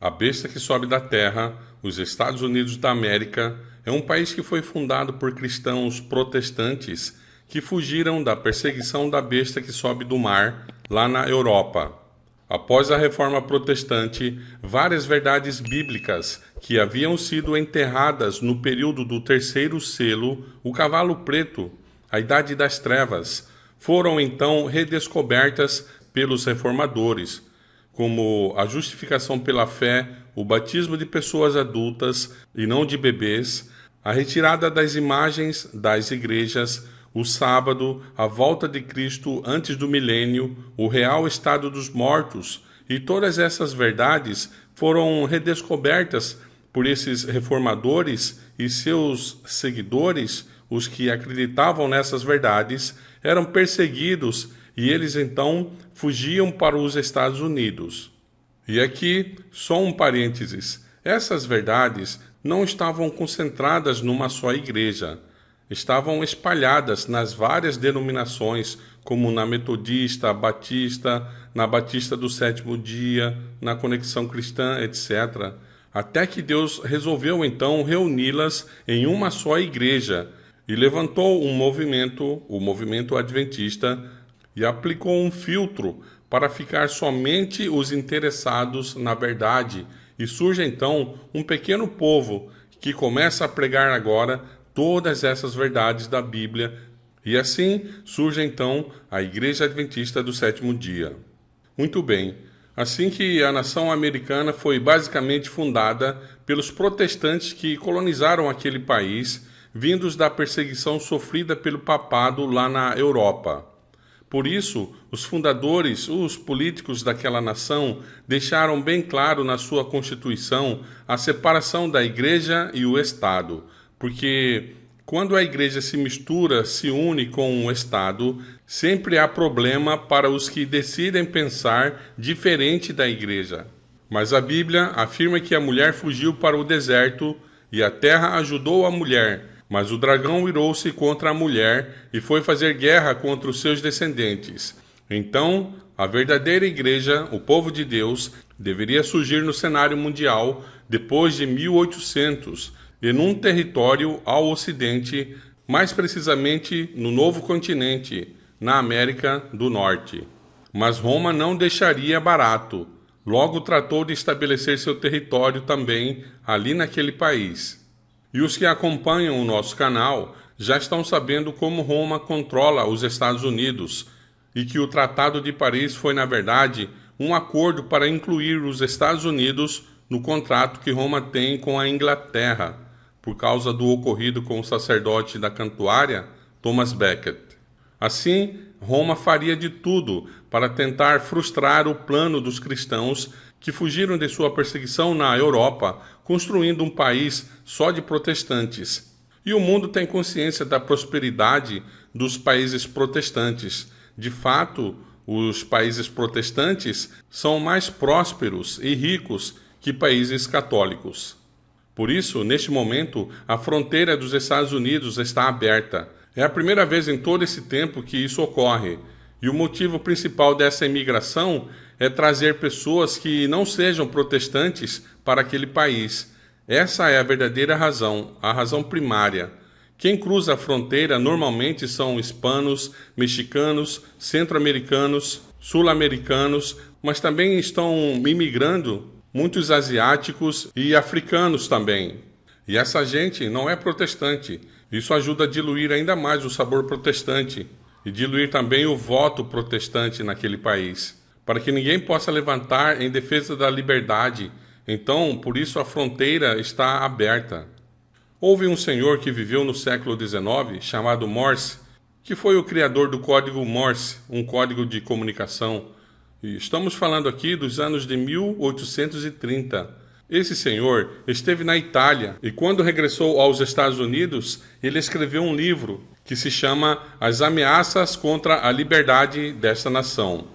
A besta que sobe da terra, os Estados Unidos da América, é um país que foi fundado por cristãos protestantes que fugiram da perseguição da besta que sobe do mar, lá na Europa. Após a Reforma Protestante, várias verdades bíblicas que haviam sido enterradas no período do terceiro selo, o cavalo preto, a Idade das Trevas, foram então redescobertas pelos reformadores, como a justificação pela fé, o batismo de pessoas adultas e não de bebês, a retirada das imagens das igrejas, o sábado, a volta de Cristo antes do milênio, o real estado dos mortos, e todas essas verdades foram redescobertas por esses reformadores e seus seguidores. Os que acreditavam nessas verdades eram perseguidos e eles então fugiam para os Estados Unidos. E aqui, só um parênteses, essas verdades não estavam concentradas numa só igreja. Estavam espalhadas nas várias denominações, como na Metodista, Batista, na Batista do Sétimo Dia, na Conexão Cristã, etc. Até que Deus resolveu então reuni-las em uma só igreja e levantou um movimento, o movimento adventista, e aplicou um filtro para ficar somente os interessados na verdade. E surge então um pequeno povo que começa a pregar agora todas essas verdades da Bíblia. E assim surge então a Igreja Adventista do Sétimo Dia. Muito bem, assim que a nação americana foi basicamente fundada pelos protestantes que colonizaram aquele país, vindos da perseguição sofrida pelo papado lá na Europa. Por isso, os fundadores, os políticos daquela nação, deixaram bem claro na sua Constituição a separação da Igreja e o Estado, porque quando a Igreja se mistura, se une com o Estado, sempre há problema para os que decidem pensar diferente da Igreja. Mas a Bíblia afirma que a mulher fugiu para o deserto e a terra ajudou a mulher, mas o dragão irou-se contra a mulher e foi fazer guerra contra os seus descendentes. Então, a verdadeira igreja, o povo de Deus, deveria surgir no cenário mundial depois de 1800, e num território ao ocidente, mais precisamente no novo continente, na América do Norte. Mas Roma não deixaria barato. Logo tratou de estabelecer seu território também ali naquele país. E os que acompanham o nosso canal já estão sabendo como Roma controla os Estados Unidos e que o Tratado de Paris foi, na verdade, um acordo para incluir os Estados Unidos no contrato que Roma tem com a Inglaterra, por causa do ocorrido com o sacerdote da Cantuária, Thomas Becket. Assim, Roma faria de tudo para tentar frustrar o plano dos cristãos que fugiram de sua perseguição na Europa, construindo um país só de protestantes. E o mundo tem consciência da prosperidade dos países protestantes. De fato, os países protestantes são mais prósperos e ricos que países católicos. Por isso, neste momento, a fronteira dos Estados Unidos está aberta. É a primeira vez em todo esse tempo que isso ocorre. E o motivo principal dessa imigração é trazer pessoas que não sejam protestantes para aquele país. Essa é a verdadeira razão, a razão primária. Quem cruza a fronteira normalmente são hispanos, mexicanos, centro-americanos, sul-americanos, mas também estão imigrando muitos asiáticos e africanos também. E essa gente não é protestante. Isso ajuda a diluir ainda mais o sabor protestante e diluir também o voto protestante naquele país, para que ninguém possa levantar em defesa da liberdade. Então, por isso a fronteira está aberta. Houve um senhor que viveu no século XIX, chamado Morse, que foi o criador do código Morse, um código de comunicação. E estamos falando aqui dos anos de 1830. Esse senhor esteve na Itália e quando regressou aos Estados Unidos, ele escreveu um livro que se chama As Ameaças contra a Liberdade desta Nação.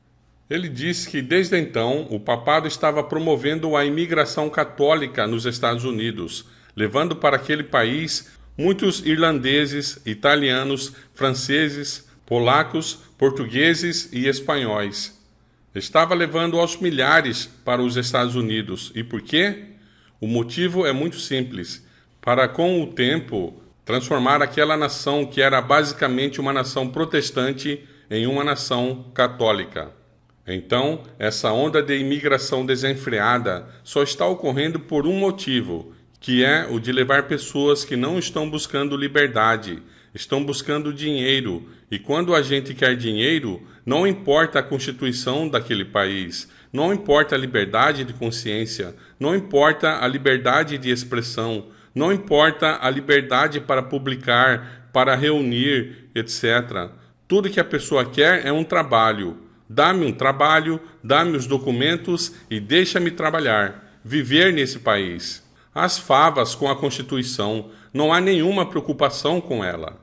Ele disse que desde então o papado estava promovendo a imigração católica nos Estados Unidos, levando para aquele país muitos irlandeses, italianos, franceses, polacos, portugueses e espanhóis. estava levando aos milhares para os Estados Unidos. E por quê? O motivo é muito simples: para com o tempo transformar aquela nação que era basicamente uma nação protestante em uma nação católica. Então, essa onda de imigração desenfreada só está ocorrendo por um motivo, que é o de levar pessoas que não estão buscando liberdade, estão buscando dinheiro. E quando a gente quer dinheiro, não importa a constituição daquele país, não importa a liberdade de consciência, não importa a liberdade de expressão, não importa a liberdade para publicar, para reunir, etc. Tudo que a pessoa quer é um trabalho. Dá-me um trabalho, dá-me os documentos e deixa-me trabalhar, viver nesse país. As favas com a Constituição, não há nenhuma preocupação com ela.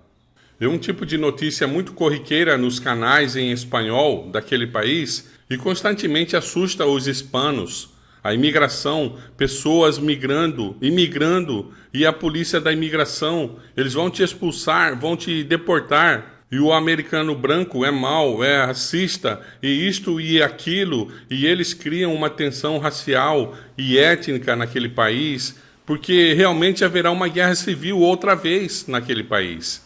É um tipo de notícia muito corriqueira nos canais em espanhol daquele país e constantemente assusta os hispanos. A imigração, pessoas migrando, imigrando, e a polícia da imigração, eles vão te expulsar, vão te deportar. E o americano branco é mau, é racista, e isto e aquilo, e eles criam uma tensão racial e étnica naquele país, porque realmente haverá uma guerra civil outra vez naquele país.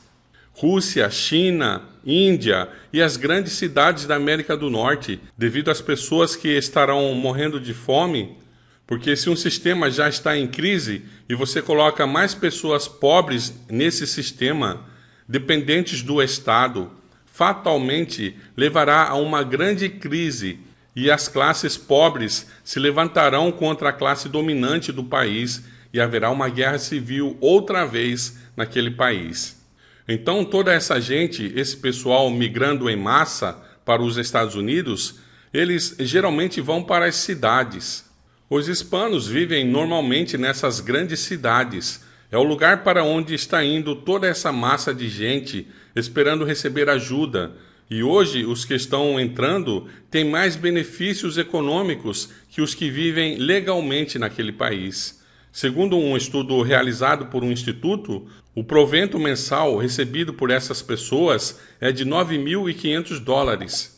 Rússia, China, Índia e as grandes cidades da América do Norte, devido às pessoas que estarão morrendo de fome, porque se um sistema já está em crise e você coloca mais pessoas pobres nesse sistema, dependentes do Estado, fatalmente levará a uma grande crise e as classes pobres se levantarão contra a classe dominante do país e haverá uma guerra civil outra vez naquele país. Então toda essa gente, esse pessoal migrando em massa para os Estados Unidos, eles geralmente vão para as cidades. Os hispanos vivem normalmente nessas grandes cidades. É o lugar para onde está indo toda essa massa de gente esperando receber ajuda. E hoje os que estão entrando têm mais benefícios econômicos que os que vivem legalmente naquele país. Segundo um estudo realizado por um instituto, o provento mensal recebido por essas pessoas é de $9.500.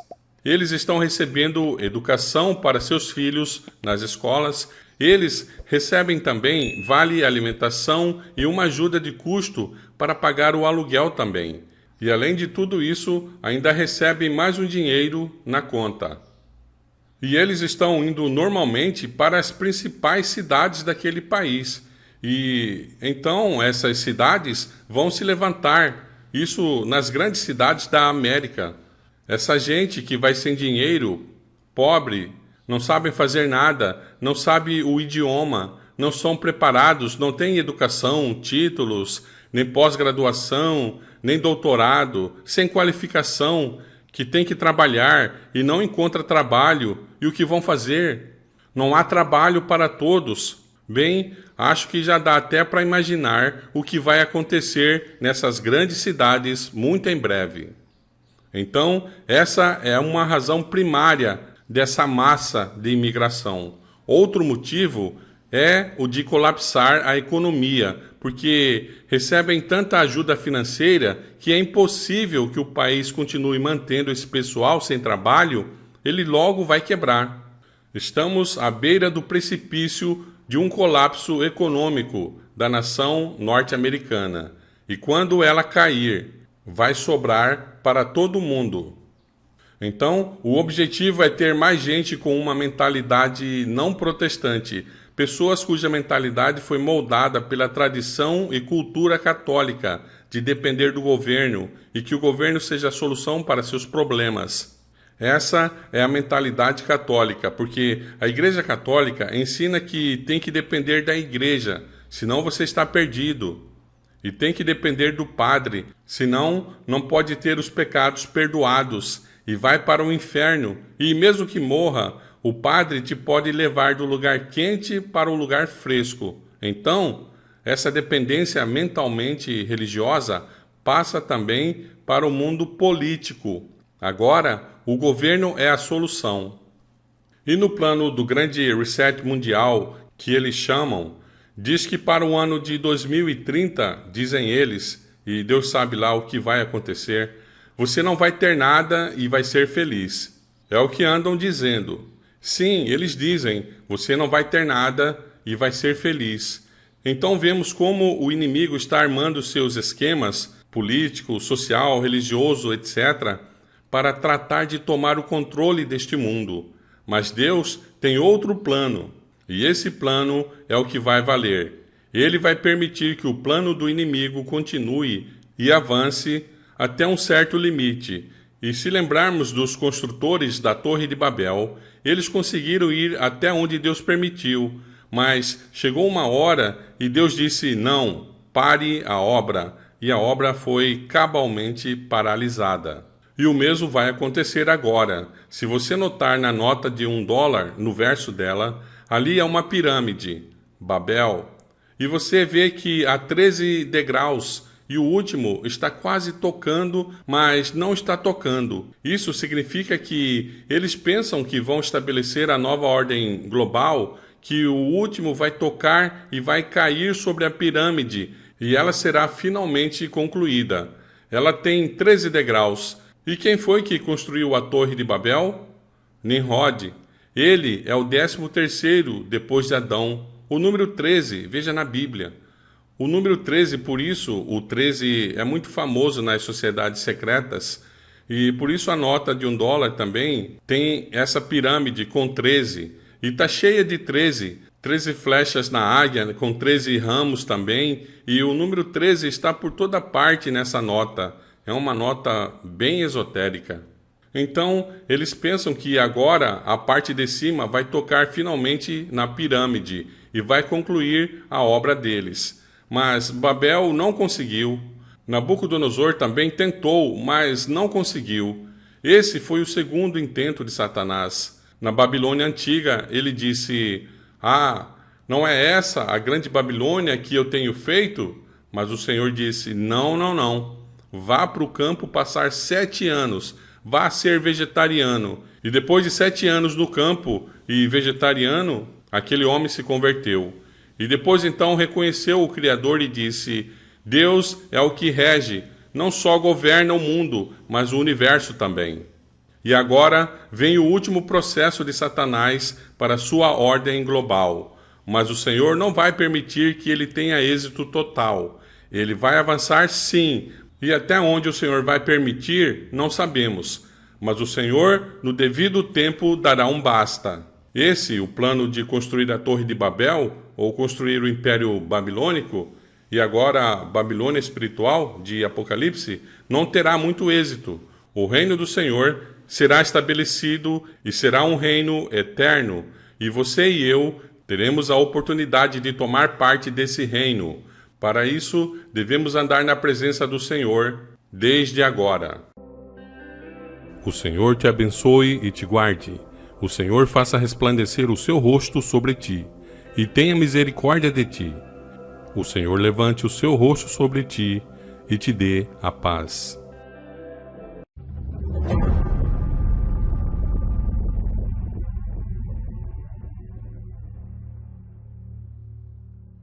Eles estão recebendo educação para seus filhos nas escolas. Eles recebem também vale alimentação e uma ajuda de custo para pagar o aluguel também. E além de tudo isso, ainda recebem mais um dinheiro na conta. E eles estão indo normalmente para as principais cidades daquele país. E então essas cidades vão se levantar, isso nas grandes cidades da América. Essa gente que vai sem dinheiro, pobre, não sabem fazer nada, não sabem o idioma, não são preparados, não têm educação, títulos, nem pós-graduação, nem doutorado, sem qualificação, que tem que trabalhar e não encontra trabalho. E o que vão fazer? Não há trabalho para todos. Bem, acho que já dá até para imaginar o que vai acontecer nessas grandes cidades muito em breve. Então, essa é uma razão primária dessa massa de imigração. Outro motivo é o de colapsar a economia, porque recebem tanta ajuda financeira que é impossível que o país continue mantendo esse pessoal sem trabalho, ele logo vai quebrar. Estamos à beira do precipício de um colapso econômico da nação norte-americana. E quando ela cair, vai sobrar para todo mundo. Então, o objetivo é ter mais gente com uma mentalidade não protestante, pessoas cuja mentalidade foi moldada pela tradição e cultura católica de depender do governo e que o governo seja a solução para seus problemas. Essa é a mentalidade católica, porque a Igreja Católica ensina que tem que depender da Igreja, senão você está perdido. E tem que depender do padre, senão não pode ter os pecados perdoados e vai para o inferno. E mesmo que morra, o padre te pode levar do lugar quente para o lugar fresco. Então, essa dependência mentalmente religiosa passa também para o mundo político. Agora, o governo é a solução. E no plano do grande reset mundial, que eles chamam, diz que para o ano de 2030, dizem eles, e Deus sabe lá o que vai acontecer, você não vai ter nada e vai ser feliz. É o que andam dizendo. Sim, eles dizem, você não vai ter nada e vai ser feliz. Então vemos como o inimigo está armando seus esquemas político, social, religioso, etc., para tratar de tomar o controle deste mundo. Mas Deus tem outro plano, e esse plano é o que vai valer. Ele vai permitir que o plano do inimigo continue e avance até um certo limite. E se lembrarmos dos construtores da Torre de Babel, eles conseguiram ir até onde Deus permitiu, mas chegou uma hora e Deus disse, não, pare a obra, e a obra foi cabalmente paralisada. E o mesmo vai acontecer agora. Se você notar na nota de $1, no verso dela, ali é uma pirâmide, Babel, e você vê que há 13 degraus, e o último está quase tocando, mas não está tocando. Isso significa que eles pensam que vão estabelecer a nova ordem global, que o último vai tocar e vai cair sobre a pirâmide, e ela será finalmente concluída. Ela tem 13 degraus. E quem foi que construiu a Torre de Babel? Nimrod. Ele é o 13º depois de Adão. O número 13, veja na Bíblia. O número 13, por isso, o 13 é muito famoso nas sociedades secretas, e por isso a nota de $1 também tem essa pirâmide com 13, e está cheia de 13 flechas na águia, com 13 ramos também, e o número 13 está por toda parte nessa nota. É uma nota bem esotérica. Então, eles pensam que agora a parte de cima vai tocar finalmente na pirâmide e vai concluir a obra deles. Mas Babel não conseguiu. Nabucodonosor também tentou, mas não conseguiu. Esse foi o segundo intento de Satanás. Na Babilônia antiga, ele disse, não é essa a grande Babilônia que eu tenho feito? Mas o Senhor disse, não. Vá para o campo passar 7 anos, vá ser vegetariano. E depois de 7 anos no campo e vegetariano, aquele homem se converteu. E depois então reconheceu o Criador e disse, Deus é o que rege, não só governa o mundo, mas o universo também. E agora vem o último processo de Satanás para sua ordem global. Mas o Senhor não vai permitir que ele tenha êxito total. Ele vai avançar sim, e até onde o Senhor vai permitir, não sabemos. Mas o Senhor, no devido tempo, dará um basta. O plano de construir a Torre de Babel, ou construir o Império Babilônico, e agora a Babilônia espiritual de Apocalipse, não terá muito êxito. O reino do Senhor será estabelecido e será um reino eterno, e você e eu teremos a oportunidade de tomar parte desse reino. Para isso, devemos andar na presença do Senhor desde agora. O Senhor te abençoe e te guarde. O Senhor faça resplandecer o seu rosto sobre ti e tenha misericórdia de ti. O Senhor levante o seu rosto sobre ti e te dê a paz.